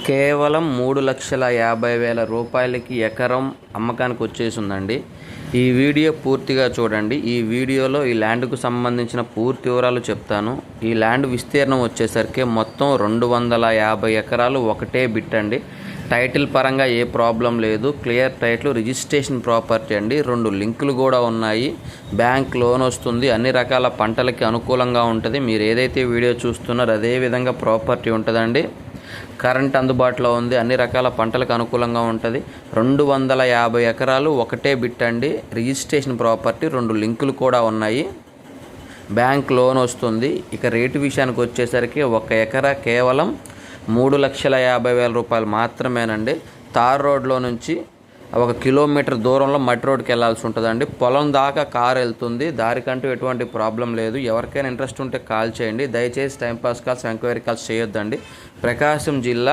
కేవలం 3,50,000 రూపాయలకి ఎకరం అమ్మకానికి వచ్చేసిందండి. ఈ వీడియో పూర్తిగా చూడండి. ఈ వీడియోలో ఈ ల్యాండ్కు సంబంధించిన పూర్తి వివరాలు చెప్తాను. ఈ ల్యాండ్ విస్తీర్ణం వచ్చేసరికి మొత్తం 250 ఎకరాలు ఒకటే బిట్ అండి. టైటిల్ పరంగా ఏ ప్రాబ్లం లేదు. క్లియర్ టైటిల్, రిజిస్ట్రేషన్ ప్రాపర్టీ అండి. 2 లింకులు కూడా ఉన్నాయి. బ్యాంక్ లోన్ వస్తుంది. అన్ని రకాల పంటలకి అనుకూలంగా ఉంటుంది. మీరు ఏదైతే వీడియో చూస్తున్నారో అదే విధంగా ప్రాపర్టీ ఉంటుందండి. కరెంట్ అందుబాటులో ఉంది. అన్ని రకాల పంటలకు అనుకూలంగా ఉంటుంది. 250 ఎకరాలు ఒకటే బిట్ అండి. రిజిస్ట్రేషన్ ప్రాపర్టీ, 2 లింకులు కూడా ఉన్నాయి. బ్యాంక్ లోన్ వస్తుంది. ఇక రేటు విషయానికి వచ్చేసరికి 1 ఎకరా కేవలం 3,50,000 రూపాయలు మాత్రమేనండి. తార్ రోడ్లో నుంచి 1 కిలోమీటర్ దూరంలో మట్టి రోడ్కి వెళ్ళాల్సి ఉంటుందండి. పొలం దాకా కారు వెళ్తుంది. దారికంటూ ఎటువంటి ప్రాబ్లం లేదు. ఎవరికైనా ఇంట్రెస్ట్ ఉంటే కాల్ చేయండి. దయచేసి టైంపాస్ కాల్స్, ఎంక్వైరీ కాల్స్ చేయొద్దండి. ప్రకాశం జిల్లా